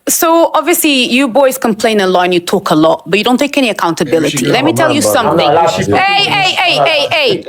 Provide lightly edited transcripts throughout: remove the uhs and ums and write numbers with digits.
So obviously you boys complain a lot and you talk a lot, but you don't take any accountability. Let me tell you something. Hey.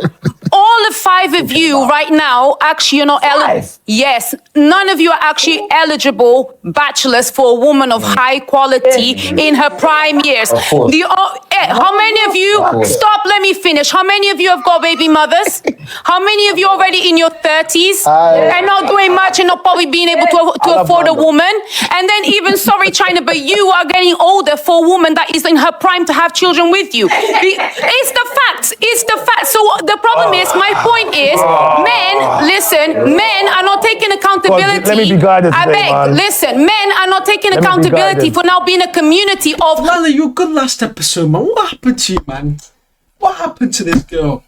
All the 5 of you right now, actually, you're not eligible. Yes, none of you are actually eligible bachelors for a woman of high quality in her prime years. How many of you, stop, let me finish. How many of you have got baby mothers? How many of you already in your 30s and not doing much and not probably being able to afford a woman? And then even, sorry, China, but you are getting older for a woman that is in her prime to have children with you. It's the facts. It's the facts. So the problem is, my point is, men are not taking accountability. Let me be guided today, I beg, man. listen, men are not taking accountability for now being a community of... Lala, you were good last episode, man. What happened to you, man? What happened to this girl?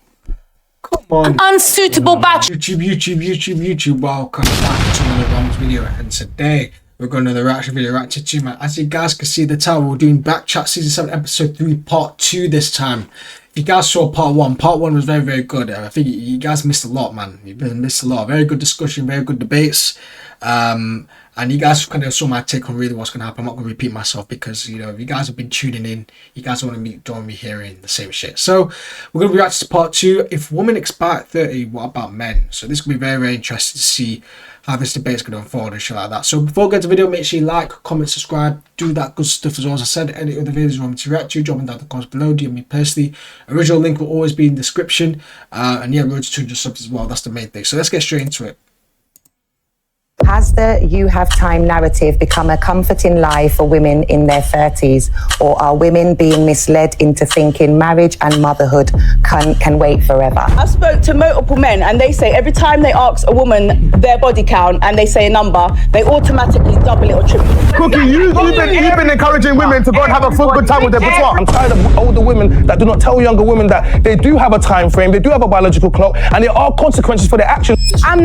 Come on. Unsuitable bachelor. YouTube. Welcome back to another Romz video, and today we're going to the reaction video reacted to, man. As you guys can see the title, we're doing BKCHAT Season 7 Episode 3 Part 2 this time. If you guys saw Part 1 was very, very good. I think you guys missed a lot, man. You missed a lot. Very good discussion, very good debates. And you guys kind of saw my take on really what's going to happen. I'm not going to repeat myself because, you know, if you guys have been tuning in, you guys don't want me hearing the same shit. So we're going to react to Part 2. If women expire at 30, what about men? So this could be very, very interesting to see how this debate is going to unfold and shit like that. So before we get to the video, make sure you like, comment, subscribe, do that good stuff as well. As I said, any other videos you want me to react to, drop them down in the comments below. DM me personally. Original link will always be in the description. And yeah, road to 200 subs as well. That's the main thing. So let's get straight into it. Has the "you have time" narrative become a comforting lie for women in their 30s, or are women being misled into thinking marriage and motherhood can wait forever? I spoke to multiple men and they say every time they ask a woman their body count and they say a number, they automatically double it or triple it. Cookie, you've been encouraging women to go and have a full good time with their boudoir. I'm tired of older women that do not tell younger women that they do have a time frame, they do have a biological clock, and there are consequences for their actions. I'm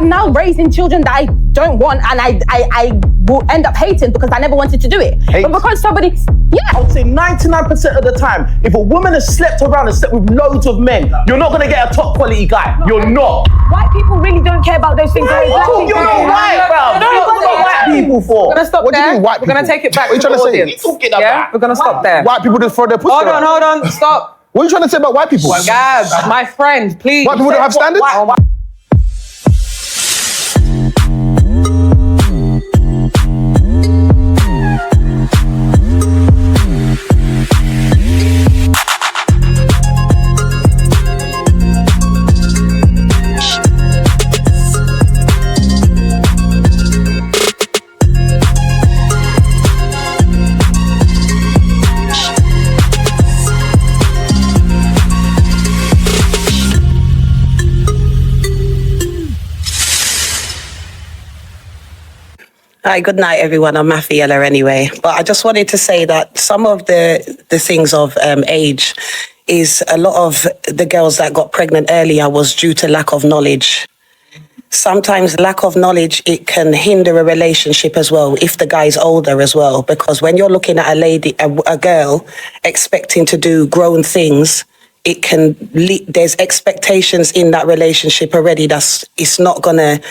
now raising children that I don't want, and I will end up hating because I never wanted to do it. But because somebody, I would say 99% of the time, if a woman has slept around and slept with loads of men, you're not gonna get a top quality guy. You're not. white people really don't care about those things. You're not white, bro. What are you talking about white people for? We're gonna stop What do you there. mean white We're gonna people? take it back What are you to the trying to say? audience. What are you talking Yeah, about? we're gonna stop there. White people just throw their pussy around. Hold on, stop. What are you trying to say about white people? Gab, my friend, please. White people don't have standards? Hi, good night, everyone. I'm Mafiella anyway. But I just wanted to say that some of the things of age is a lot of the girls that got pregnant earlier was due to lack of knowledge. Sometimes lack of knowledge, it can hinder a relationship as well if the guy's older as well. Because when you're looking at a girl expecting to do grown things, it can there's expectations in that relationship already it's not gonna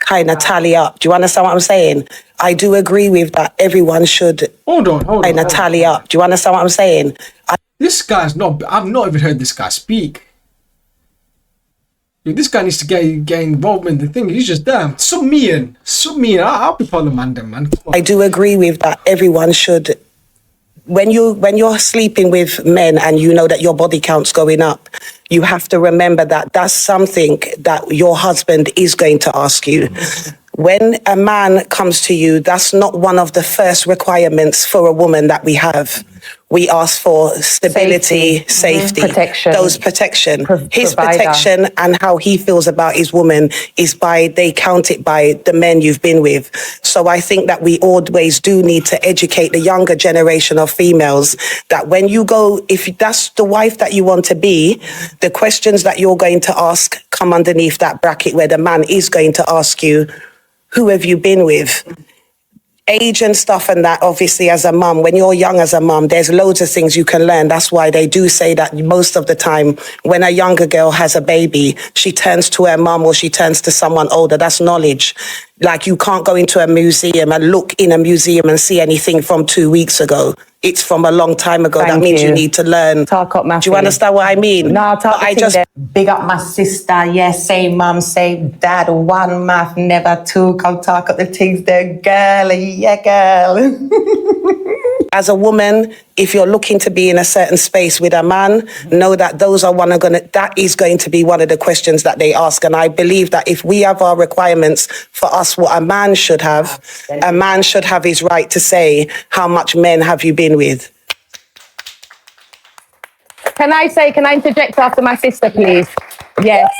kind of tally up. Do you understand what I'm saying? I do agree with that. Everyone should Hold on. kind of tally up. Do you understand what I'm saying? This guy's not. I've not even heard this guy speak. This guy needs to get involved in the thing. He's just damn. Sub me in. I'll be part of the MANDEM, man. I do agree with that. Everyone should. When you're sleeping with men and you know that your body count's going up, you have to remember that that's something that your husband is going to ask you. When a man comes to you, that's not one of the first requirements for a woman that we have. We ask for stability, safety, protection. Those protection. His provider. protection and how he feels about his woman is they count it by the men you've been with. So I think that we always do need to educate the younger generation of females that when you go, if that's the wife that you want to be, the questions that you're going to ask come underneath that bracket where the man is going to ask you, who have you been with? age and stuff and that, obviously, as a mum, when you're young as a mum, there's loads of things you can learn. That's why they do say that most of the time when a younger girl has a baby, she turns to her mum or she turns to someone older. That's knowledge. Like, you can't go into a museum and look in a museum and see anything from 2 weeks ago. It's from a long time ago. Thank that means you you. need to learn. Talk up, my Do you understand what I mean? No, talk I just big up my sister. Yes, say mum, say dad. One math, never two. Come talk up the things there, girl. Yeah, girl. As a woman, if you're looking to be in a certain space with a man, know that that is going to be one of the questions that they ask. And I believe that if we have our requirements for us, what a man should have his right to say, how much men have you been with? Can I interject after my sister, please? Yes.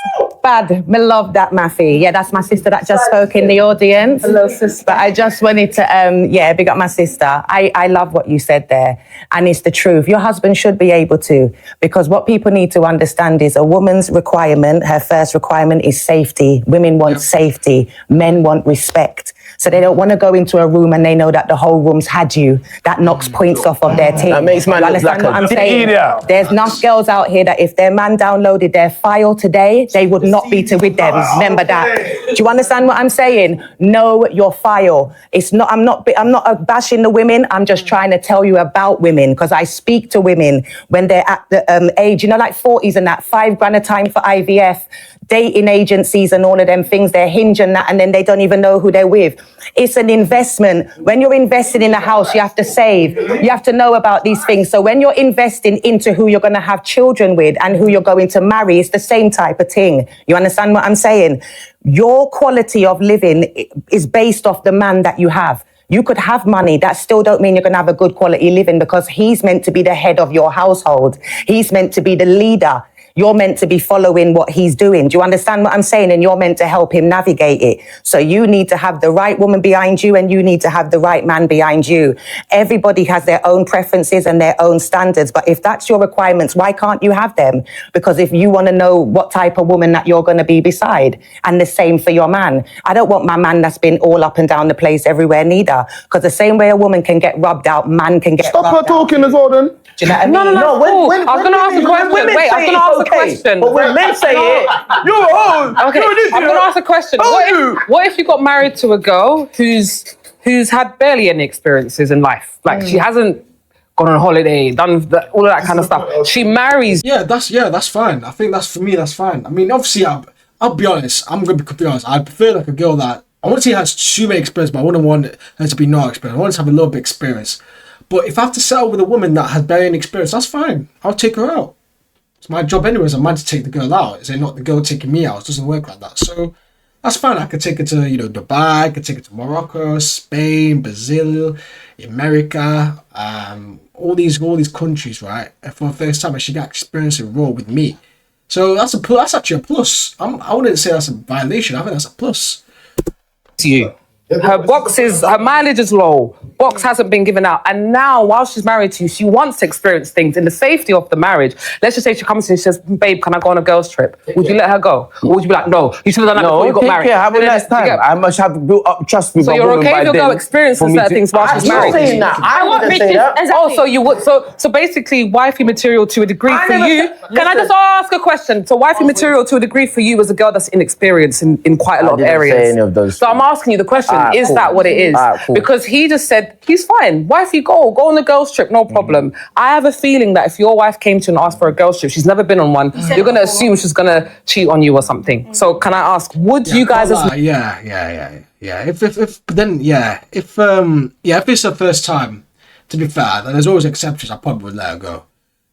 Bad. Me love that, Mafi. Yeah, that's my sister that just spoke in the audience. Hello, sister. But I just wanted to, big up my sister. I love what you said there. And it's the truth. Your husband should be able to. Because what people need to understand is a woman's requirement, her first requirement is safety. Women want safety. Men want respect. So they don't want to go into a room and they know that the whole room's had you. That knocks points off of their team. That makes man look like what I'm a saying? idiot. There's enough girls out here that if their man downloaded their file today, they would not be with them. Remember that. Do you understand what I'm saying? Know your file. It's not. I'm not bashing the women. I'm just trying to tell you about women because I speak to women when they're at the age, like 40s and that, $5,000 a time for IVF. Dating agencies and all of them things, they're hinging that and then they don't even know who they're with. It's an investment. When you're investing in a house, you have to save. You have to know about these things. So when you're investing into who you're going to have children with and who you're going to marry, it's the same type of thing. You understand what I'm saying? Your quality of living is based off the man that you have. You could have money. That still don't mean you're going to have a good quality living because he's meant to be the head of your household. He's meant to be the leader. You're meant to be following what he's doing. Do you understand what I'm saying? And you're meant to help him navigate it. So you need to have the right woman behind you and you need to have the right man behind you. Everybody has their own preferences and their own standards. But if that's your requirements, why can't you have them? Because if you want to know what type of woman that you're going to be beside, and the same for your man. I don't want my man that's been all up and down the place everywhere neither. Because the same way a woman can get rubbed out, man can get rubbed out. Stop her talking as well then. Do you know what I mean? No, I was going to ask a question. Wait, I was going to ask a question. But when men say it, you're a hoe. Okay, I'm going to ask a question. What if you got married to a girl who's had barely any experiences in life? Like, she hasn't gone on holiday, done all of that kind of stuff. She marries. That's fine. I think for me, that's fine. I mean, obviously, I'll be honest. I'm going to be honest. I prefer like a girl that, I want to say has too many experience, but I wouldn't want her to be no experience. I want her to have a little bit of experience. But if I have to settle with a woman that has barely any experience, that's fine. I'll take her out. It's my job anyway as a man to take the girl out. Is it not the girl taking me out? It doesn't work like that. So that's fine. I could take her to, Dubai. I could take her to Morocco, Spain, Brazil, America, all these countries, right? And for the first time, she got experience and role with me. So that's actually a plus. I wouldn't say that's a violation. I think that's a plus. To you. Her mileage is low. Box hasn't been given out. And now, while she's married to you, she wants to experience things in the safety of the marriage. Let's just say she comes in and she says, babe, can I go on a girls' trip? Would you let her go? Or would you be like, no, you should have done that before you got married? Have a nice time. I must have built up trust with so my you're woman okay by if your then girl experiences certain things while she's married? Saying that. I wouldn't say that. Oh, so you would. So basically, wifey material to a degree for you. Can I just ask a question? So wifey material to a degree for you as a girl that's inexperienced in quite a lot of areas. Say any of those so I'm asking you the question: is that what it is? Cool. Because he just said he's fine. Wifey, go on the girls' trip, no problem. I have a feeling that if your wife came to you and asked for a girls' trip, she's never been on one. You're gonna assume she's gonna cheat on you or something. So can I ask, would you guys? Yeah. If it's her first time, to be fair, there's always exceptions. I probably would let her go.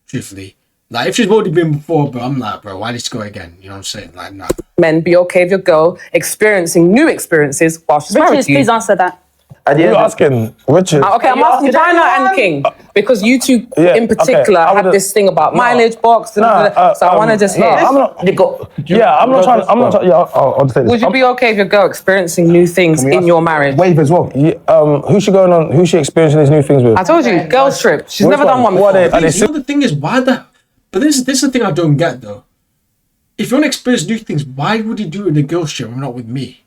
Truthfully. Like, if she's already been before, but I'm like, bro, why did she go again? You know what I'm saying? Like, nah. Men, be okay with your girl experiencing new experiences while she's married to you. Please answer that. You're asking Richard. Okay, I'm asking China and King because you two in particular have this thing about mileage box. So I want to just hear. I'm not trying. I'll say this. Would you be okay if your girl experiencing new things in your marriage? Wave as well. Who's she going on? Who's she experiencing these new things with? I told you, girls trip. She's never done one before. The thing is, why the? But this is the thing I don't get though. If you want to experience new things, why would you do it in a girls trip and not with me?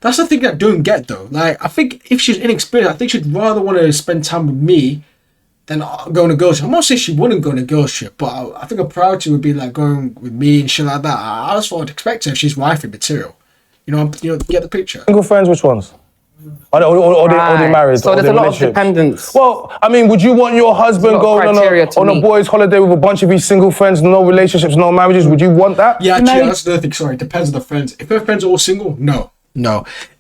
That's the thing that I don't get though. Like, I think if she's inexperienced, I think she'd rather want to spend time with me than go on a girls trip. I'm not saying she wouldn't go on a girls trip, but I think a priority would be like going with me and shit like that. That's what I'd expect her if she's wifey material. You know, get the picture. Single friends, which ones? Or they married? So there's a lot of dependence. Well, I mean, would you want your husband going on a boys' holiday with a bunch of his single friends, no relationships, no marriages? Would you want that? Yeah, actually, that's the other thing. Sorry, it depends on the friends. If her friends are all single, no.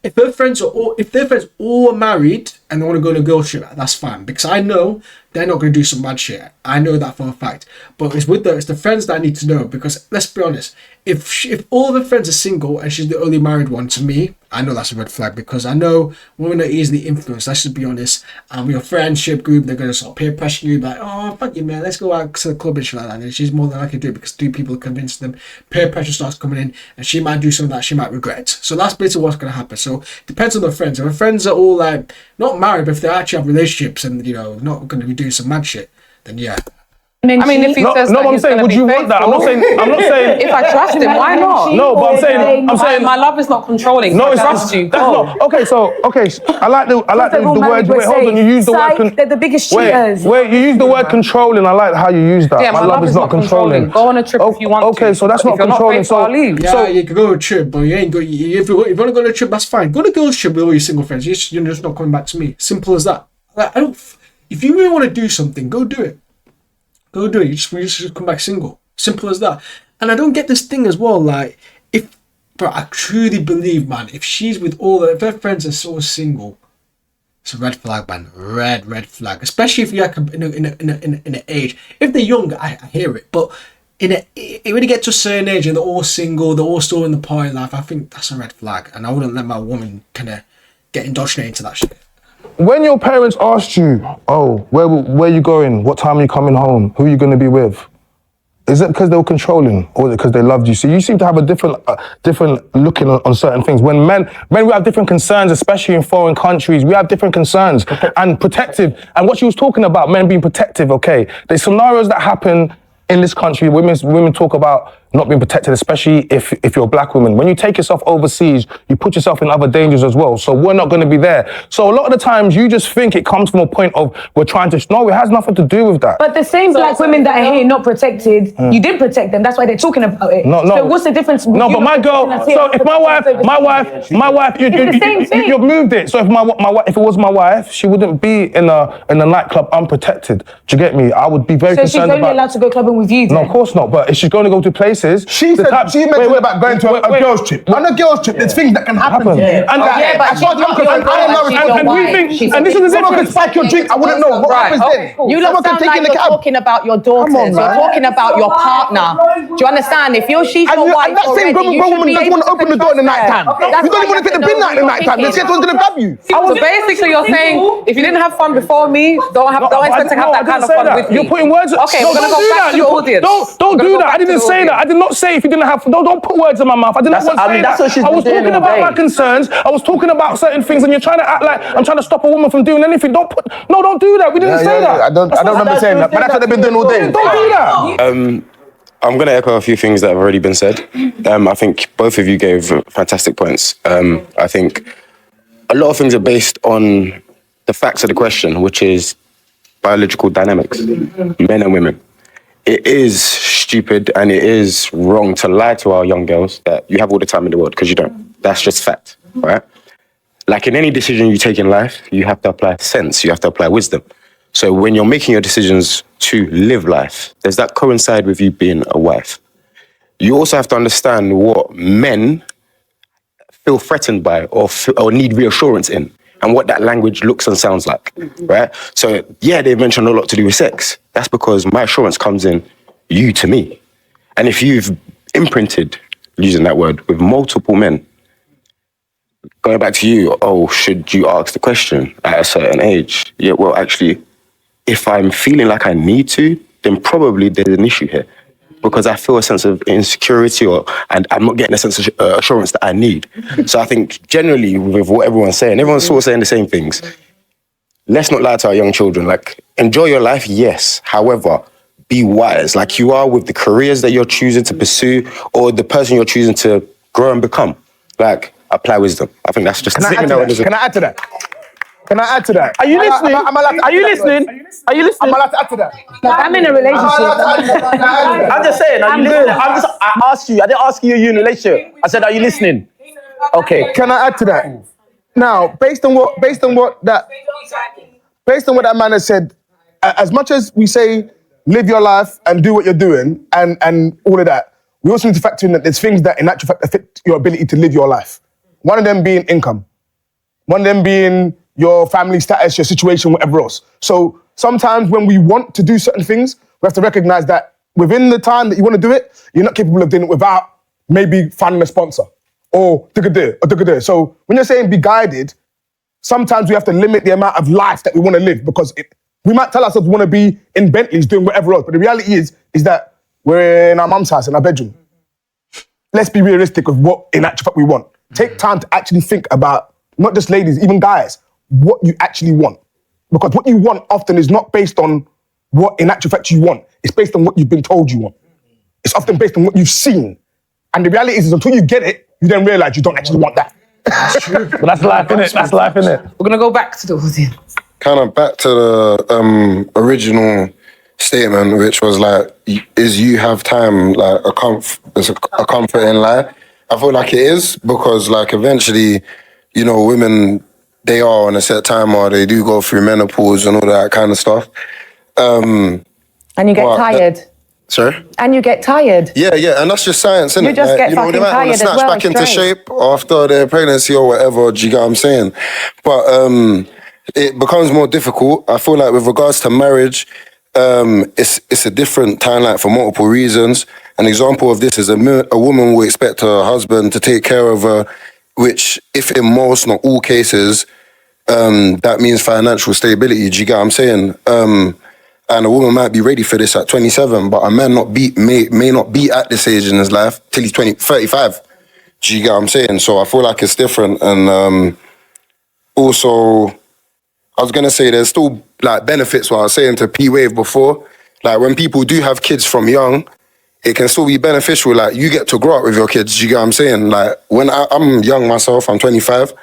If their friends all are married and they want to go on a girls trip, that's fine, because I know they're not going to do some mad shit. I know that for a fact. But it's the friends that I need to know, because let's be honest, if all of her friends are single and she's the only married one, to me, I know that's a red flag, because I know women are easily influenced. Let's just be honest. And with your friendship group, they're going to sort of peer pressure you, like, oh, fuck you, man, let's go out to the club and shit like that. And she's more than likely to do it because two people convince them. Peer pressure starts coming in, and she might do something that she might regret. So that's basically what's going to happen. So it depends on the friends. If her friends are all like not married, but if they actually have relationships and not going to be doing some mad shit, then yeah. I mean, if he says no, I'm saying, would you want that? I'm not saying. If I trust him, why not? No, but I'm saying. My love is not controlling. No, I it's trust you. That's not. Okay, I like the word. Wait, hold on. You use the word. They're the biggest cheaters. Wait, you use the word contronling. I like how you use that. Yeah, my love is not controlling. Go on a trip if you want to. Okay, so that's not controlling. So I'll leave. Yeah, you can go on a trip, but you ain't go. If you want to go on a trip, that's fine. Go on a girls' trip with all your single friends. You're just not coming back to me. Simple as that. Like, if you really want to do something, go do it. Go do it. You just come back single. Simple as that. And I don't get this thing as well. Like, but I truly believe, man, if she's with if her friends are so single, it's a red flag, man. Red flag. Especially if you're like in an age. If they're young, I hear it. But when you get to a certain age and they're all single, they're all still in the party life, I think that's a red flag. And I wouldn't let my woman kind of get indoctrinated into that shit. When your parents asked you, oh, where are you going? What time are you coming home? Who are you going to be with? Is it because they were controlling, or is it because they loved you? So you seem to have a different looking on certain things. When men, we have different concerns, especially in foreign countries. We have different concerns and protective. And what she was talking about, men being protective, okay. There's scenarios that happen in this country. Women talk about not being protected, especially if you're a black woman. When you take yourself overseas, you put yourself in other dangers as well. So we're not going to be there. So a lot of the times you just think it comes from a point of we're trying to, no, it has nothing to do with that. But the same black women that are here not protected, you did protect them. That's why they're talking about it. No. So what's the difference? No, but my girl, so if my wife, you've moved it. So if if it was my wife, she wouldn't be in a nightclub unprotected. Do you get me? I would be very concerned about. So she's only allowed to go clubbing with you then? No, of course not. But if she's going to go to places, she mentioned about going to a girls' trip. On a girls' trip, there's things that can happen. Yeah. And we think, and this is the someone could spike your drink. I wouldn't know what happens then. You lot sound like you're talking about your daughters. You're talking about your partner. Do you understand? If she's your wife and that same grown woman doesn't want to open the door in the night time. You don't even want to take the bin out in the night time. This one's going to grab you. So basically you're saying, if you didn't have fun before me, don't expect to have that kind of fun with me. You're putting words. Okay, we're going to go back to the audience. Don't do that. I didn't say that. I did not say if you didn't have fun. Don't put words in my mouth. I did not want to say that. I was talking about my concerns. I was talking about certain things, and you're trying to act like I'm trying to stop a woman from doing anything. Don't do that. We didn't say that. I don't remember saying that, but that's what they've been doing all day. Don't do that. I'm going to echo a few things that have already been said. I think both of you gave fantastic points. I think a lot of things are based on the facts of the question, which is biological dynamics, men and women. It is stupid and it is wrong to lie to our young girls that you have all the time in the world, because you don't. That's just fact, right? Like in any decision you take in life, you have to apply sense, you have to apply wisdom. So when you're making your decisions to live life, does that coincide with you being a wife? You also have to understand what men feel threatened by or need reassurance in, and what that language looks and sounds like, right? So yeah, they've mentioned a lot to do with sex. That's because my assurance comes in you to me. And if you've imprinted, using that word, with multiple men, going back to you, should you ask the question at a certain age? Yeah, well, actually, if I'm feeling like I need to, then probably there's an issue here, because I feel a sense of insecurity and I'm not getting a sense of assurance that I need. So I think generally with what everyone's saying, everyone's sort of saying the same things. Let's not lie to our young children. Like, enjoy your life, yes. However, be wise, like you are with the careers that you're choosing to pursue or the person you're choosing to grow and become. Like, apply wisdom. I think that's just Can I add to that? Can I add to that? Are you listening? Are you listening? Are you listening? I'm allowed to add to that. I'm in a relationship. I'm just saying, are you listening? I asked you, I didn't ask you, are you in a relationship? I said, are you listening? Okay. Can I add to that? Now, based on what that man has said, as much as we say live your life and do what you're doing and all of that, we also need to factor in that there's things that in actual fact affect your ability to live your life. One of them being income. One of them being your family status, your situation, whatever else. So sometimes when we want to do certain things, we have to recognize that within the time that you want to do it, you're not capable of doing it without maybe finding a sponsor or digga-dir. So when you're saying be guided, sometimes we have to limit the amount of life that we want to live because we might tell ourselves we want to be in Bentleys doing whatever else, but the reality is that we're in our mum's house, in our bedroom. Let's be realistic with what in actual fact we want. Take time to actually think about, not just ladies, even guys, what you actually want. Because what you want often is not based on what in actual fact you want. It's based on what you've been told you want. It's often based on what you've seen. And the reality is until you get it, you then realise you don't actually want that. That's true. But that's life, innit? That's life, innit? We're going to go back to the audience. Kind of back to the original statement, which was like, is you have time like a comfort in life? I feel like it is because like eventually, you know, women, they are on a set time or they do go through menopause and all that kind of stuff. And you get tired. Sorry? And you get tired. Yeah, and that's just science, isn't it? You just get you know, fucking they might want tired to snatch as well, back into straight. shape after their pregnancy or whatever, do you get what I'm saying? But it becomes more difficult. I feel like with regards to marriage, it's a different timeline for multiple reasons. An example of this is a woman will expect her husband to take care of her, which if in most, not all cases, that means financial stability, do you get what I'm saying? And a woman might be ready for this at 27, but a man may not be at this age in his life till he's 35. Do you get what I'm saying? So I feel like it's different. And also, I was gonna say there's still like benefits. What I was saying to P-Wave before, like when people do have kids from young, it can still be beneficial. Like you get to grow up with your kids. Do you get what I'm saying? Like when I'm young myself, I'm 25.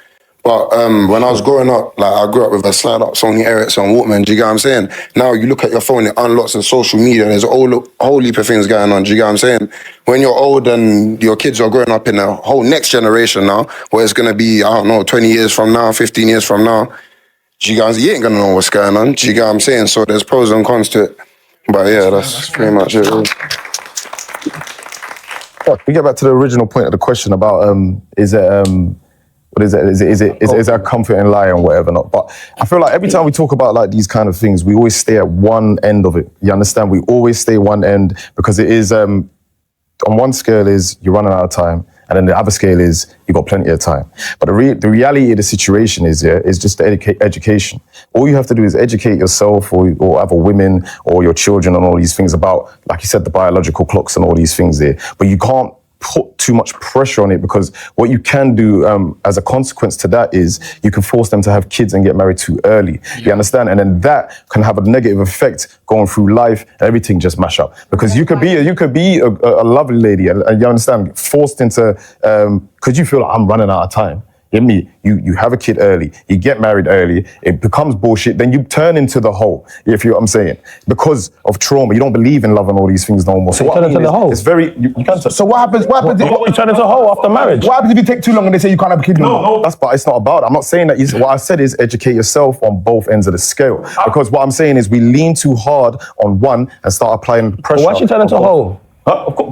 But when I was growing up, like I grew up with a slide-up Sony Ericsson Walkman, do you get what I'm saying? Now you look at your phone, it unlocks and social media, and there's a whole heap of things going on, do you get what I'm saying? When you're old and your kids are growing up in a whole next generation now, where it's gonna be, I don't know, 20 years from now, 15 years from now, you ain't gonna know what's going on, do you get what I'm saying? So there's pros and cons to it. But yeah, that's pretty much it. Really. We get back to the original point of the question about is it a comforting lie and whatever not? But I feel like every time we talk about like these kind of things, we always stay at one end of it. You understand? We always stay one end because it is on one scale is you're running out of time, and then the other scale is you got plenty of time. But the reality of the situation is just the education. All you have to do is educate yourself or other women or your children on all these things about, like you said, the biological clocks and all these things there. But you can't put too much pressure on it because what you can do as a consequence to that is you can force them to have kids and get married too early. You understand? And then that can have a negative effect going through life and everything just mash up. Because you could be a lovely lady and you understand, forced into, because you feel like I'm running out of time. You have a kid early, you get married early, it becomes bullshit, then you turn into the hoe, if you know what I'm saying. Because of trauma, you don't believe in love and all these things no more. So what happens? It's very, you can't. So what happens you turn into a hoe after marriage? What happens if you take too long and they say you can't have a kid? No. But it's not about it. I'm not saying that. What I said is educate yourself on both ends of the scale. Because what I'm saying is we lean too hard on one and start applying pressure. But why should you turn into a hoe?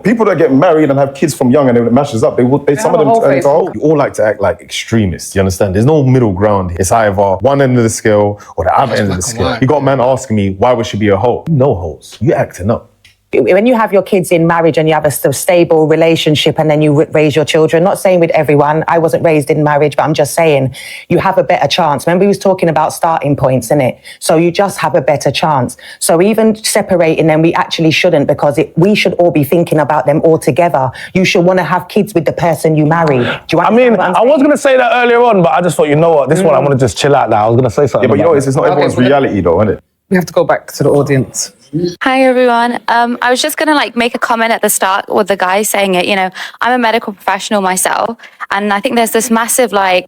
People that get married and have kids from young and it mashes up, some of them turn into a hoe. You all like to act like extremists, you understand? There's no middle ground. It's either one end of the scale or the other end of the scale. You got a man asking me, why would she be a hoe? No hoes. You acting up. When you have your kids in marriage and you have a stable relationship and then you raise your children, not saying with everyone, I wasn't raised in marriage, but I'm just saying you have a better chance. Remember, we was talking about starting points, innit? So you just have a better chance. So even separating them, we actually shouldn't because we should all be thinking about them all together. You should want to have kids with the person you marry. Do you I was going to say that earlier on, but I just thought, you know what, this one I want to just chill out now. I was going to say something. Yeah, but you know, it's not everyone's reality though, isn't it? We have to go back to the audience. Hi everyone. I was just gonna make a comment at the start with the guy saying it. I'm a medical professional myself, and I think there's this massive I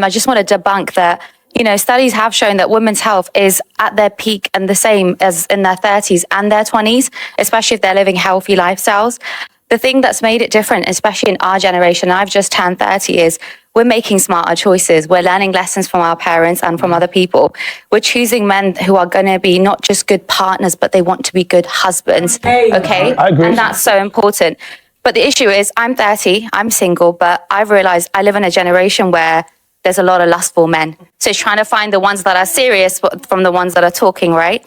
just want to debunk that. Studies have shown that women's health is at their peak and the same as in their 30s and their 20s, especially if they're living healthy lifestyles. The thing that's made it different, especially in our generation, I've just turned 30, is we're making smarter choices. We're learning lessons from our parents and from other people. We're choosing men who are going to be not just good partners, but they want to be good husbands. Okay? I agree. And that's so important. But the issue is, I'm 30, I'm single, but I've realized I live in a generation where there's a lot of lustful men. So it's trying to find the ones that are serious from the ones that are talking, right?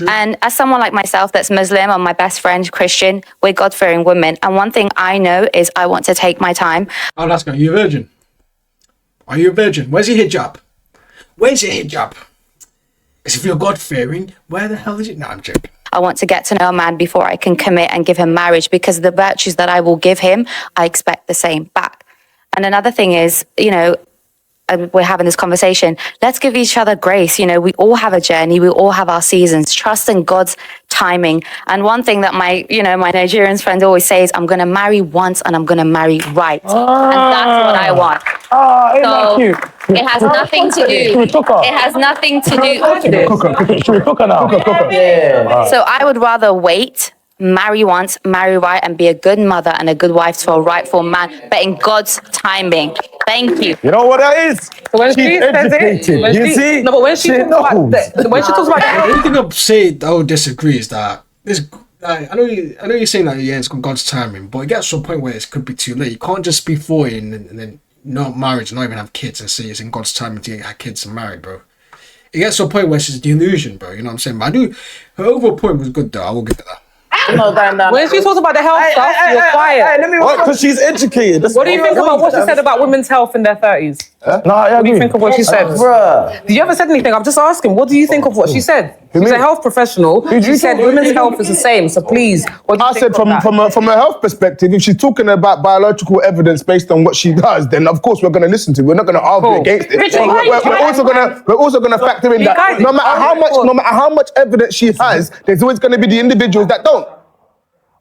And as someone like myself that's Muslim and my best friend Christian, we're God-fearing women. And one thing I know is I want to take my time. I'll ask her, are you a virgin? Are you a virgin? Where's your hijab? Where's your hijab? Because if you're God-fearing, where the hell is it? No, I'm joking. I want to get to know a man before I can commit and give him marriage, because the virtues that I will give him, I expect the same back. And another thing is, we're having this conversation, let's give each other grace. We all have a journey, we all have our seasons. Trust in God's timing. And one thing that my Nigerian friends always say is, I'm going to marry once and I'm going to marry right. And that's what I want. So it has nothing to do. It has nothing to do. Should we cook her now? So I would rather wait, marry once, marry right, and be a good mother and a good wife to a rightful man, but in God's timing. Thank you. You know what that is? So when she says educated. You see? No, but when she talks about The only thing I'll say I would disagree is that this. I know you're saying that it's God's timing, but it gets to a point where it could be too late. You can't just be 40 and then not married, not even have kids, and say it's in God's timing to get kids and married, bro. It gets to a point where it's just a delusion, bro. You know what I'm saying? But her overall point was good, though. I will give it that. When she talks about the health stuff, you're quiet. Because she's educated. What do you think about what she said about women's health in their 30s? No, I What do agree. you think of what she said? You haven't said anything. I'm just asking. What do you think of what she said? She's a health professional. She said women's health is the same. So please, what do you I think said of that? from a health perspective, if she's talking about biological evidence based on what she does, then of course we're going to listen to it. We're not going to argue against it. We're also going to factor in that no matter how much evidence she has, there's always going to be the individuals that don't.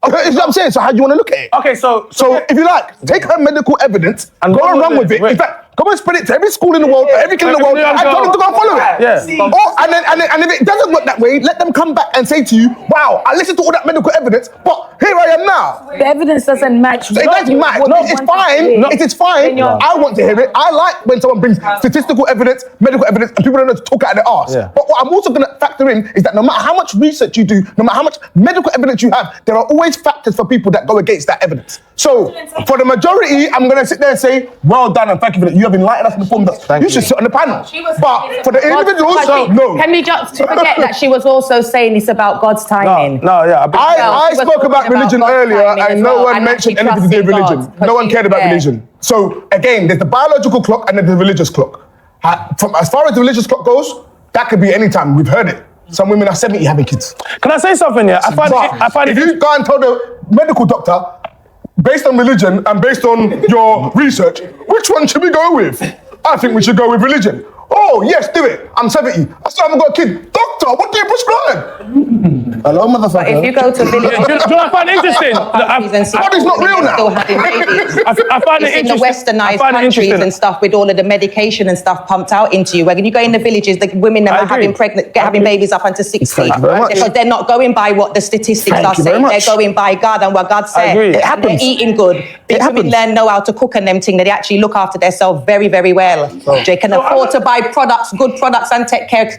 Okay, is what I'm saying. So how do you want to look at it? Okay, so if you like, take her medical evidence and go and run with it. In fact, go and spread it to every school in the world, every kid in the world, and tell them to go and follow it. Yeah. And if it doesn't work that way, let them come back and say to you, wow, I listened to all that medical evidence, but here I am now. The evidence doesn't match. It doesn't match. No, it's fine. It is fine. I want to hear it. I like when someone brings statistical evidence, medical evidence, and people don't know to talk out of their arse. Yeah. But what I'm also going to factor in is that no matter how much research you do, no matter how much medical evidence you have, there are always factors for people that go against that evidence. So for the majority, I'm going to sit there and say, well done and thank you for that. You have enlightened us and informed us. You should sit on the panel. But for the individuals, no. Can we just forget that she was also saying it's about God's timing? I spoke about religion earlier and no one mentioned anything to do with religion. No one cared about religion. So again, there's the biological clock and then the religious clock. As far as the religious clock goes, that could be any time. We've heard it. Some women are 70 having kids. Can I say something here? I find if you go and tell the medical doctor, based on religion and based on your research, which one should we go with? I think we should go with religion. Oh, yes, do it. I'm 70. I still haven't got a kid. Doctor, what do you prescribe? Hello, motherfucker. But if you go to villages, do you know what I find interesting? Body's not real now. Still having babies. I find it in the westernized countries and stuff with all of the medication and stuff pumped out into you. When you go in the villages, the women that are having babies up until 60 because they're not going by what the statistics are saying. They're going by God and what God said. They're eating good. The women learn know how to cook and them things. They actually look after themselves very, very well. They can afford to buy products, good products, and take care.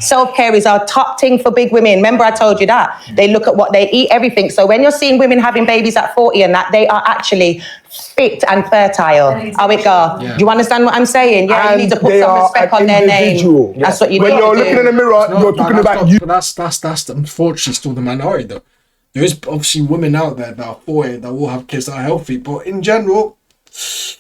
Self-care is our top thing for big women. Remember I told you that. They look at what they eat, everything. So when you're seeing women having babies at 40 and that, they are actually fit and fertile. How it go? Do you understand what I'm saying? Yeah, you need to put some respect on their name. That's what you need to do. When you're looking in the mirror, you're talking about you. But that's unfortunately still the minority, though. There is obviously women out there that are 40 that will have kids that are healthy, but in general, that's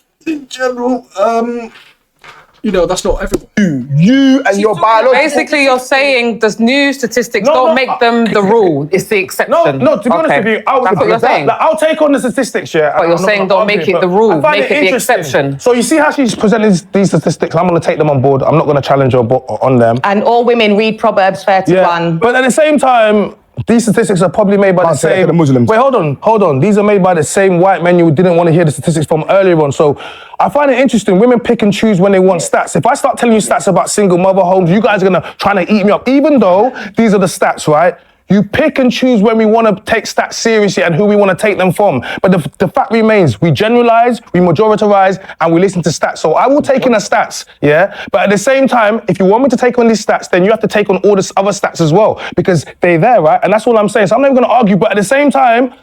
not everyone. You and your biological. Basically, you're saying the new statistics don't make them the rule. It's the exception. No, to be honest with you, that's what you're saying. I'll take on the statistics, yeah. But you're saying don't make it the rule, make it the exception. So you see how she's presented these statistics? I'm going to take them on board. I'm not going to challenge her on them. And all women read Proverbs 31. Yeah. But at the same time, these statistics are probably made by the same Muslims. Wait, hold on. These are made by the same white men you didn't want to hear the statistics from earlier on. So I find it interesting. Women pick and choose when they want stats. If I start telling you stats about single mother homes, you guys are gonna try to eat me up. Even though these are the stats, right? You pick and choose when we want to take stats seriously and who we want to take them from. But the fact remains, we generalize, we majoritarize, and we listen to stats. So I will take in the stats, yeah? But at the same time, if you want me to take on these stats, then you have to take on all the other stats as well, because they're there, right? And that's all I'm saying. So I'm not even going to argue, but at the same time,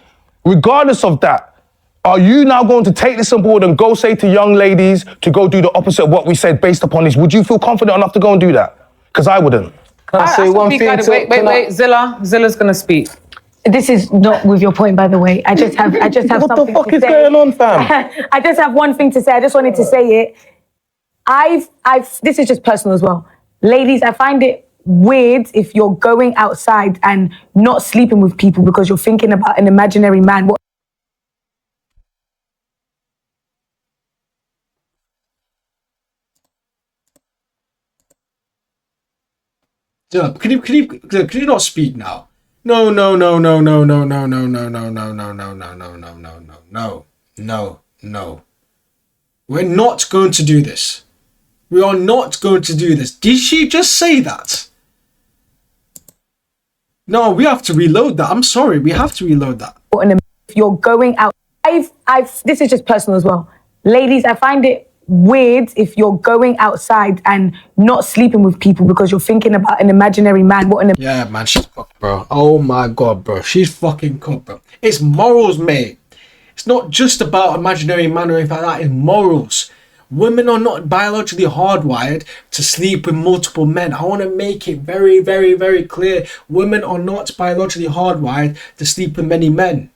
regardless of that, are you now going to take this on board and go say to young ladies to go do the opposite of what we said based upon this? Would you feel confident enough to go and do that? Because I wouldn't. Can I say one thing? Wait. Zilla's gonna speak. This is not with your point, by the way. I just have What something the fuck to is say. going on, fam? I just have one thing to say. I just wanted to say it. This is just personal as well. Ladies, I find it weird if you're going outside and not sleeping with people because you're thinking about an imaginary man. Can you not speak now? No. We're not going to do this. We are not going to do this. Did she just say that? No, we have to reload that. I'm sorry, we have to reload that. If you're going out, this is just personal as well. Ladies, I find it weird if you're going outside and not sleeping with people because you're thinking about an imaginary man. Yeah, man, she's fucked, bro. Oh my god, bro. She's fucking cooked, bro. It's morals, mate. It's not just about imaginary man or anything like that. It's morals. Women are not biologically hardwired to sleep with multiple men. I want to make it very, very, very clear. Women are not biologically hardwired to sleep with many men.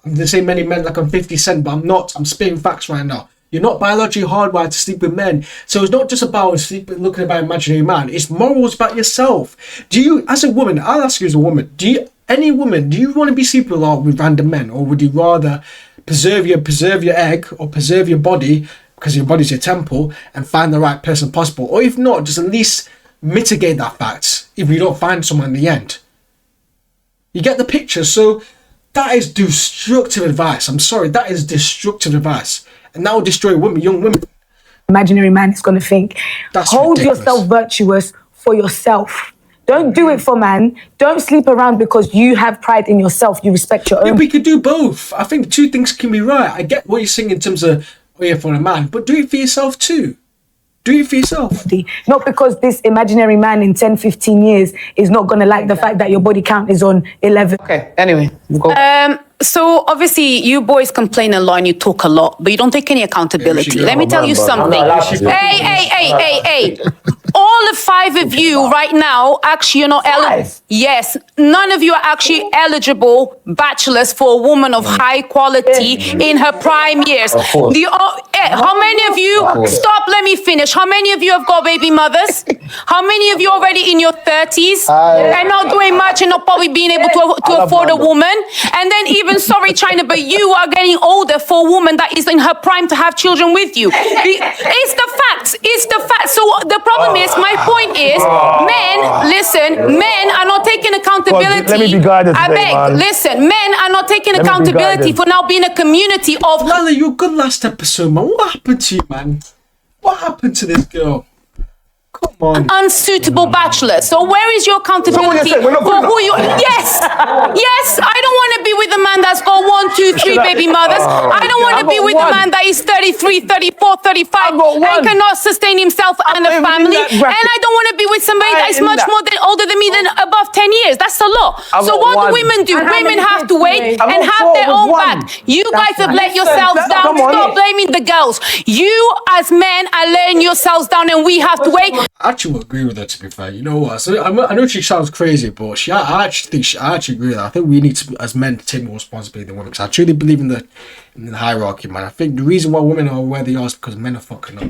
I'm going to say many men like I'm 50 Cent, but I'm not. I'm spitting facts right now. You're not biologically hardwired to sleep with men. So it's not just about looking about imaginary man. It's morals about yourself. Do you, as a woman, I'll ask you as a woman, do you want to be sleeping a lot with random men? Or would you rather preserve your egg or preserve your body, because your body's your temple, and find the right person possible? Or if not, just at least mitigate that fact if you don't find someone in the end. You get the picture? So that is destructive advice. I'm sorry, that is destructive advice. And that will destroy women, young women. Imaginary man is going to think. That's hold ridiculous. yourself virtuous for yourself. Don't do it for man. Don't sleep around because you have pride in yourself. You respect your own. Yeah, we could do both. I think two things can be right. I get what you're saying in terms of, oh yeah, for a man, but do it for yourself too. Do it for yourself. Not because this imaginary man in 10, 15 years is not going to like the fact that your body count is on 11. Okay, anyway. So obviously you boys complain a lot and you talk a lot, but you don't take any accountability. Let me tell you something. Hey. All the five of you right now, actually, you're not eligible. Yes, none of you are actually eligible bachelors for a woman of high quality in her prime years. How many of you, stop, let me finish. How many of you have got baby mothers? How many of you already in your 30s and not doing much and not probably being able to afford a woman? And then even, sorry China, but you are getting older for a woman that is in her prime to have children with you. It's the facts. So the problem is, my point is, men are not taking accountability. Let me be guided I today, beg, man. listen, men are not taking accountability for now being a community of... Lala, you were good last episode, man. What happened to you, man? What happened to this girl? Come on. Unsuitable bachelors. So where is your accountability for who you... Yes, I don't want to be with a man that's got 1, 2, 3 baby mothers. I don't want to be with a man that is 33, 34, 35 and cannot sustain himself and a family. And I don't want to be with somebody that is much more older than me than above 10 years. That's a lot. So what do women do? Women have to wait and have their own back. You guys have let yourselves down. Stop blaming the girls. You as men are letting yourselves down and we have to wait. I actually would agree with her, to be fair. You know what? So I know she sounds crazy, but I actually agree with her. I think we need to, as men, to take more responsibility than women. Because I truly believe in the hierarchy, man. I think the reason why women are where they are is because men are fucking up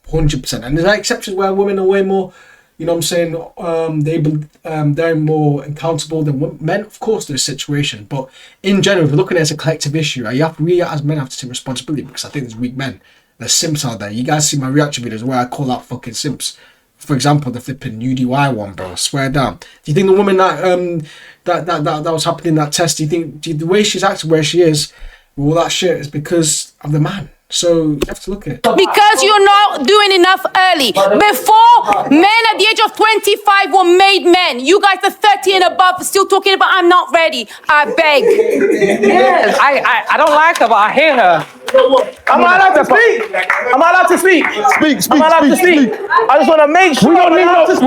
100%. And there's exceptions where women are way more, you know what I'm saying, they're more accountable than men. Of course, there's situations, but in general, if you're looking at it as a collective issue, we as men have to take responsibility, because I think there's weak men. There's simps out there. You guys see my reaction videos where I call out fucking simps. For example, the flipping UDY one, bro. I swear down. Do you think the woman that was happening in that test? Do you think the way she's acting, where she is, with all that shit, is because of the man? So you have to look at it. Because you're not doing enough early. Before, men at the age of 25 were made men. You guys are 30 and above, still talking about I'm not ready. I beg. Yes, I don't like her, but I hear her. Am I allowed to speak? Am I allowed to speak? Speak. Am I allowed to speak? I just want to make sure.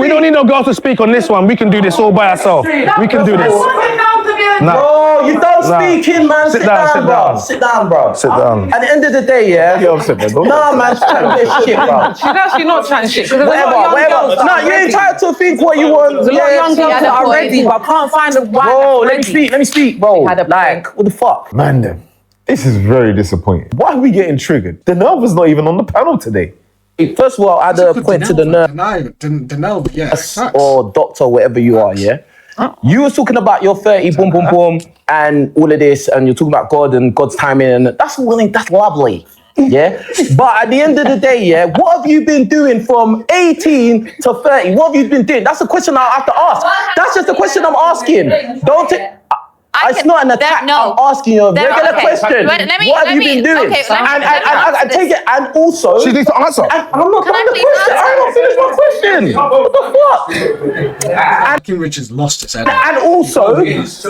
We don't need no girls to speak on this one. We can do this all by ourselves. We can do this. No, you don't speak in, man. Sit down, bro. Sit down, bro. Sit down. At the end of the day, yeah. You're upset, man. No, man, she's trying to get shit, bro. She's actually not chatting shit. Because Whatever. No, you're entitled to think what you want. There's a lot of young girls that are ready, but I can't find a wife. Bro, let me speak, bro. Like, what the fuck? MANDEM, this is very disappointing. Why are we getting triggered? Danelva's not even on the panel today. First of all, I had a point to the nurse. Danelva, yeah. Or doctor, whatever you are, yeah? You were talking about your 30, boom, boom, boom, and all of this, and you're talking about God and God's timing, and that's lovely, yeah? But at the end of the day, yeah, what have you been doing from 18 to 30? What have you been doing? That's the question I have to ask. That's just the question I'm asking. Don't take... It's not an attack. I'm asking you a regular question. What have you been doing? And take it. And also, she needs to answer. I'm not done the question. I haven't finished my question. What the fuck? King Richard's lost his head. And also,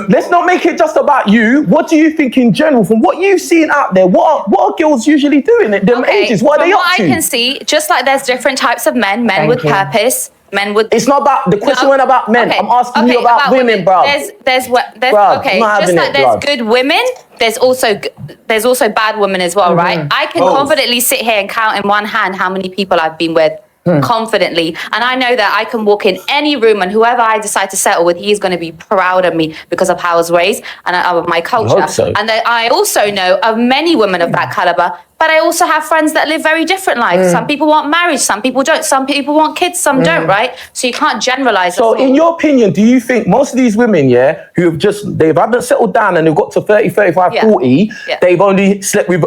let's not make it just about you. What do you think in general, from what you've seen out there? What are girls usually doing at them ages? What are they up to? From what I can see, just like there's different types of men with purpose. Men would. It's not about the question. Went about men. I'm asking you about women, bro. There's bruv, okay. Just like there's good women, there's also bad women as well, right? I can confidently sit here and count in one hand how many people I've been with. Confidently, and I know that I can walk in any room and whoever I decide to settle with, he's going to be proud of me because of how I was raised and of my culture. So. And that I also know of many women of that caliber, but I also have friends that live very different lives. Some people want marriage, some people don't, some people want kids, some don't, right? So you can't generalize. So in your opinion, do you think most of these women, yeah, who have they haven't settled down and they've got to 30, 35, 40, they've only slept with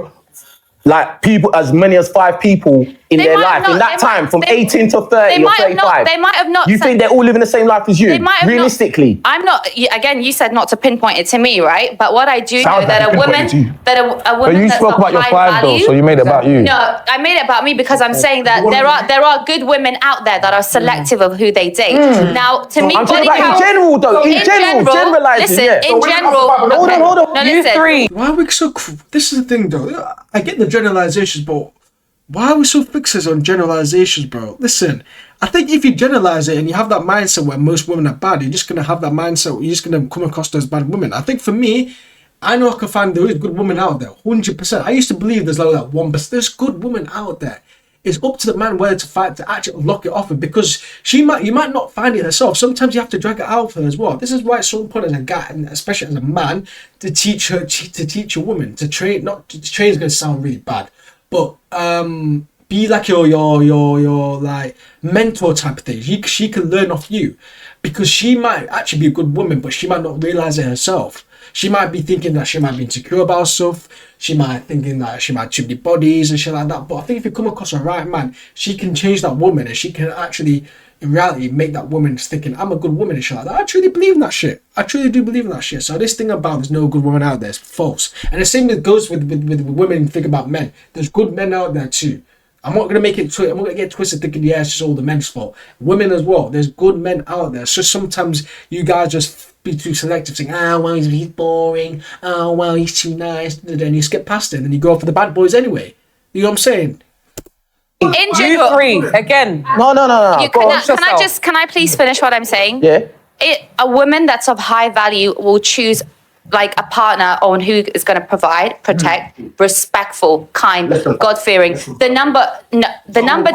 like people, as many as 5 people in their life in that time, from 18 to 30 or 35. They might have not. You think they're all living the same life as you? Realistically, I'm not. Again, you said not to pinpoint it to me, right? But what I do know that a woman, But you spoke about your 5 though, so you made it about you. No, I made it about me because I'm saying that there are good women out there that are selective of who they date. Now, to me, I'm talking about in general though. In general, generalizing. Listen, in general. Hold on. No, listen. Why are we so? This is the thing, though. I get the generalizations, but why are we so fixed on generalizations, bro? Listen, I think if you generalize it and you have that mindset where most women are bad, you're just gonna have that mindset. You're just gonna come across those bad women. I think for me, I know I can find there is good women out there, 100%. I used to believe there's like that 1%. There's good women out there. It's up to the man whether to fight to actually lock it off her, because you might not find it herself. Sometimes you have to drag it out for her as well. This is why it's so important as a guy, and especially as a man, to teach a woman to train. Not to train is going to sound really bad, but be like your like mentor type of thing. She can learn off you, because she might actually be a good woman, but she might not realize it herself. She might be thinking that she might be insecure about stuff. She might thinking that she might have too many bodies and shit like that. But I think if you come across a right man, she can change that woman, and she can actually, in reality, make that woman thinking, I'm a good woman and shit like that. I truly believe in that shit. I truly do believe in that shit. So this thing about there's no good woman out there is false. And the same goes with women. Think about men. There's good men out there too. I'm not gonna I'm not gonna get twisted thinking, yeah, it's just all the men's fault. Women as well. There's good men out there. So sometimes you guys just be too selective, saying, well, he's boring. Oh, well, he's too nice. Then you skip past it, and then you go for the bad boys anyway. You know what I'm saying? In general, you 3 again. No. Can I please finish what I'm saying? Yeah. A woman that's of high value will choose like a partner on who is going to provide, protect, respectful, kind, God-fearing. The number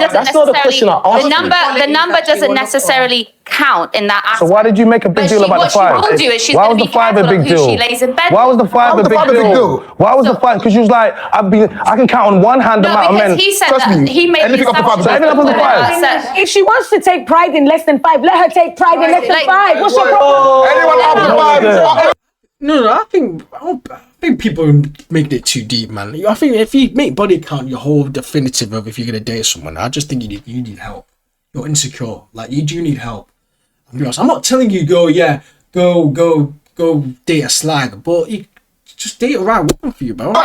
doesn't necessarily count in that aspect. So why did you make a big deal about the 5? What she will do is she's why going was to be the 5 a careful big of who deal? she lays in bed Why was with. the 5 a big deal? Why was the 5? Because she was like, I can count on one hand the amount of men. He said that he made anything up to 5. If she wants to take pride in less than 5, let her take pride in less than 5. What's your problem? Anyone up to 5? No, I think people are making it too deep, man. I think if you make body count your whole definitive of if you're gonna date someone, I just think you need help. you're insecure. Like, you do need help. I'm honest. I'm not telling you go date a slag, but you just date a right woman for you, bro. There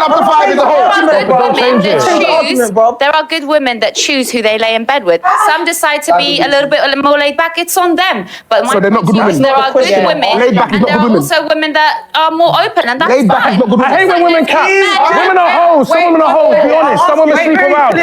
are good women that choose who they lay in bed with. Some decide to be a little bit more laid back. It's on them. But So they're not good women. there are good women, Laid back is and not there good are women. also women that are more open, and that's Laid back fine. is not good women. I hate when women cap. Women are hoes. Some women are hoes. Be honest. Some women sleep around.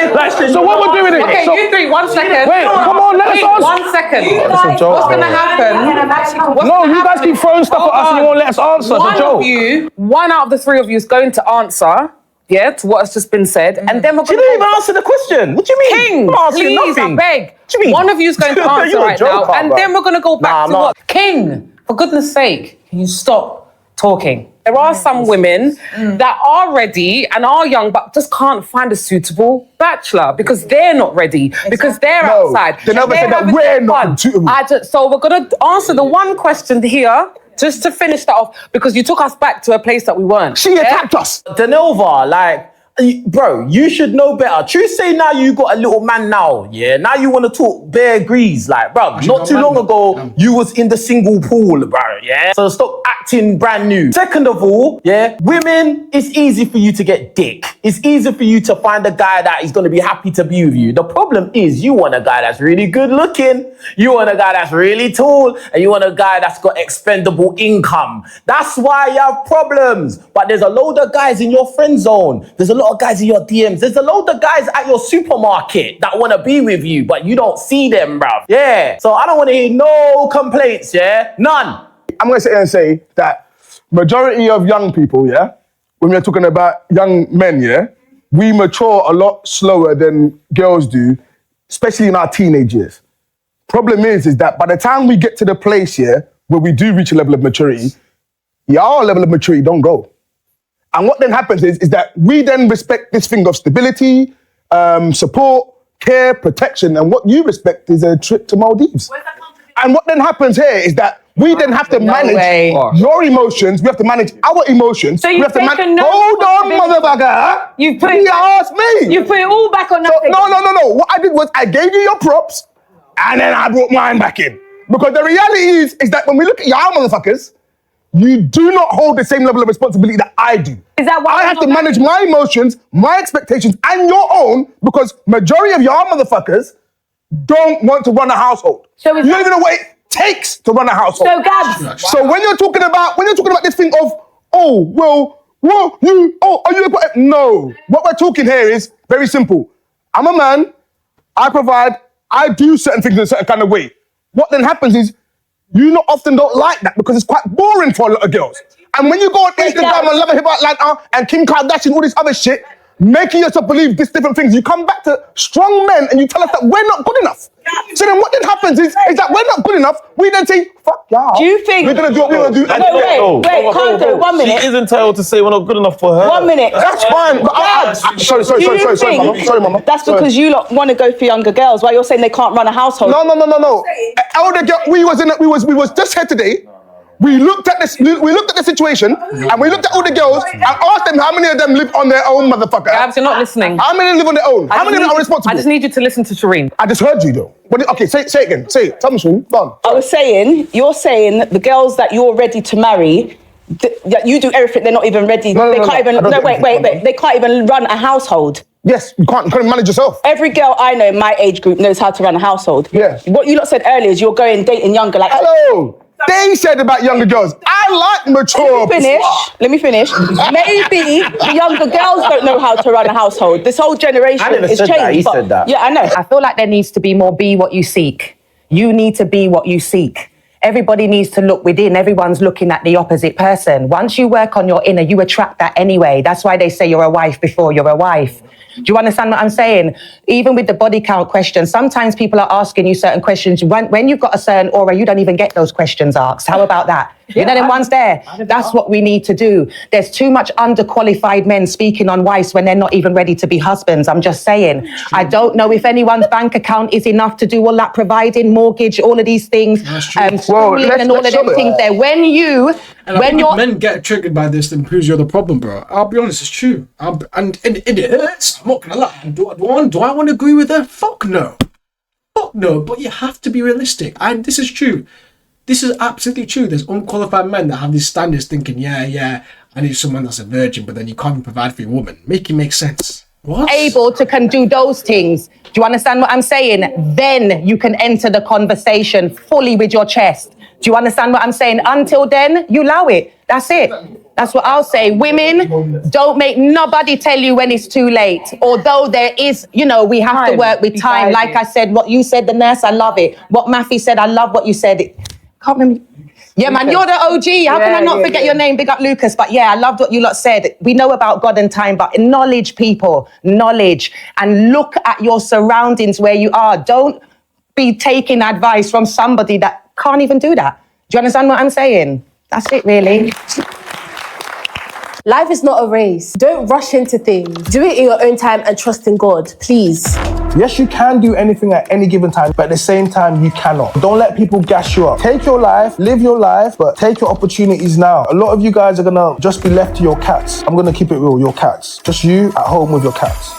So what we're doing Okay, is, so, you three, 1 second. wait, come on, let us answer. 1 second. That's a joke, What's going to bro. happen? No, you guys keep throwing stuff at us and you won't let us answer. It's a joke. One out of the three of you is going to answer, yeah, to what has just been said, and then we're She going didn't even answer the question. What do you mean? King, I'm not answering please, nothing. I beg. What do you mean? One of you is going to answer You're a right now, joker, and bro. then we're going to go back Nah, to I'm not. what? King, for goodness sake, can you stop talking? There are some women that are ready and are young, but just can't find a suitable bachelor because they're not ready, because they're outside. Danelva They're said that having we're their not fun. suitable. So we're going to answer the one question here, just to finish that off, because you took us back to a place that we weren't. She attacked us. Danelva, like, bro, you should know better. True say now you got a little man now, yeah? Now you want to talk bare agrees. Like, bro, not too long ago, you was in the single pool, bro, yeah? So stop acting brand new. Second of all, yeah, women, it's easy for you to get dick. It's easy for you to find a guy that is going to be happy to be with you. The problem is you want a guy that's really good looking, you want a guy that's really tall, and you want a guy that's got expendable income. That's why you have problems. But there's a load of guys in your friend zone. There's a lot of guys in your DMs. There's a load of guys at your supermarket that want to be with you, but you don't see them, bruv. Yeah. So I don't want to hear no complaints, yeah? None. I'm going to sit here and say that majority of young people, yeah, when we're talking about young men, yeah, we mature a lot slower than girls do, especially in our teenage years. Problem is that by the time we get to the place, yeah, where we do reach a level of maturity, our level of maturity don't go. And what then happens is that we then respect this thing of stability, support, care, protection, and what you respect is a trip to Maldives. And what then happens here is that we then have to manage your emotions, we have to manage our emotions. So we you've have to taken no hold on, responsibility. motherfucker. You put You asked me. You put it all back on nothing. No. What I did was I gave you your props and then I brought mine back in. Because the reality is that when we look at y'all motherfuckers, you do not hold the same level of responsibility that I do. Is that why I have to manage my emotions, my expectations, and your own, because majority of y'all motherfuckers don't want to run a household. So you don't even know what it takes to run a household. So, Gabs. So when you're talking about this thing of, are you? No. What we're talking here is very simple. I'm a man. I provide. I do certain things in a certain kind of way. What then happens is you not often don't like that because it's quite boring for a lot of girls. And when you go on Instagram and Love and Hip Hop Atlanta and Kim Kardashian, all this other shit, making yourself believe these different things, you come back to strong men and you tell us that we're not good enough. So then what then happens is that we're not good enough. We then say, fuck y'all. Do you think we're gonna do what we're gonna do? Wait, calm down. 1 minute. She is entitled to say we're not good enough for her. 1 minute. That's fine. But sorry, mama. That's because you lot want to go for younger girls, while you're saying they can't run a household. No. Elder girl, we was just here today. We looked at the situation, and we looked at all the girls and asked them how many of them live on their own, motherfucker. Gabs, you're not listening. How many live on their own? How many of them are responsible? I just need you to listen to Shireen. I just heard you though. Okay, say it again. Say it. Tell me, Shireen. Go on. I was saying, you're saying the girls that you're ready to marry, that you do everything, they're not even ready. They can't even run a household. Yes, you can't manage yourself. Every girl I know in my age group knows how to run a household. Yeah. What you lot said earlier is you're going dating younger. Like, hello. They said about younger girls. I like mature. Let me finish. Maybe the younger girls don't know how to run a household. This whole generation is changed. He said that. Yeah, I know. I feel like there needs to be more be what you seek. You need to be what you seek. Everybody needs to look within. Everyone's looking at the opposite person. Once you work on your inner, you attract that anyway. That's why they say you're a wife before you're a wife. Do you understand what I'm saying? Even with the body count question, sometimes people are asking you certain questions. When you've got a certain aura, you don't even get those questions asked. How about that? You know, them ones there. That's what we need to do. There's too much underqualified men speaking on wives when they're not even ready to be husbands. I'm just saying. I don't know if anyone's bank account is enough to do all that, providing mortgage, all of these things, and all of them things there. When men get triggered by this, then proves you're the problem, bro. I'll be honest, it's true. And it hurts. I'm not gonna lie. Do I want to agree with her? Fuck no. Fuck no, but you have to be realistic. And this is true. This is absolutely true. There's unqualified men that have these standards thinking, yeah, I need someone that's a virgin, but then you can't provide for your woman. Make it make sense. What? Able to can do those things. Do you understand what I'm saying? Then you can enter the conversation fully with your chest. Do you understand what I'm saying? Until then, you allow it. That's it. That's what I'll say. Women, don't make nobody tell you when it's too late. Although there is, we have to work with time. Like I said, what you said, the nurse, I love it. What Maffy said, I love what you said. Can't remember. Yeah, man, you're the OG. How can I not forget your name? Big up Lucas. But yeah, I loved what you lot said. We know about God and time, but knowledge, people, knowledge. And look at your surroundings where you are. Don't be taking advice from somebody that can't even do that. Do you understand what I'm saying? That's it, really. Life is not a race. Don't rush into things. Do it in your own time and trust in God, please. Yes, you can do anything at any given time, but at the same time, you cannot. Don't let people gas you up. Take your life, live your life, but take your opportunities now. A lot of you guys are gonna just be left to your cats. I'm gonna keep it real, your cats. Just you at home with your cats.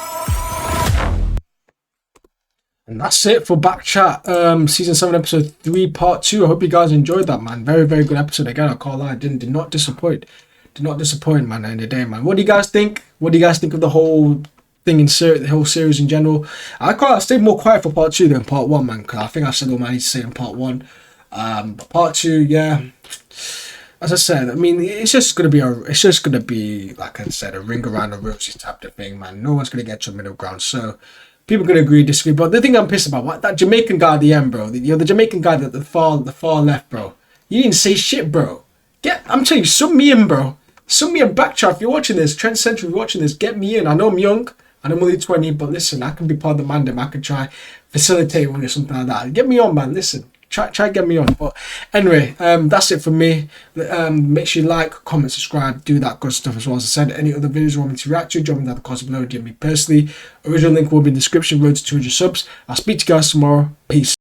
And that's it for BKCHAT, season 7, episode 3, part 2. I hope you guys enjoyed that, man. Very, very good episode. Again, I can't lie, did not disappoint. Did not disappoint, man, in the day, man. What do you guys think? What do you guys think of the whole thing in the whole series in general? I stayed more quiet for part 2 than part 1, man, because I think I said all I need to say in part 1. But part 2, yeah. As I said, I mean, it's just gonna be like I said, a ring around the roses type of thing, man. No one's gonna get to a middle ground. So people can agree, disagree. But the thing I'm pissed about, that Jamaican guy at the end, bro. The Jamaican guy at the far left, bro. You didn't say shit, bro. I'm telling you, sub me in, bro. Sub me in BKCHAT. If you're watching this, Trent Century, if you're watching this, get me in. I know I'm young, and I'm only 20, but listen, I can be part of the MANDEM. I can try facilitate one or something like that. Get me on, man. Listen. Try get me on. But anyway, that's it for me. Make sure you like, comment, subscribe, do that good stuff as well. As I said, any other videos you want me to react to, drop me down the comments below. DM me personally. Original link will be in the description. Road to 200 subs. I'll speak to you guys tomorrow. Peace.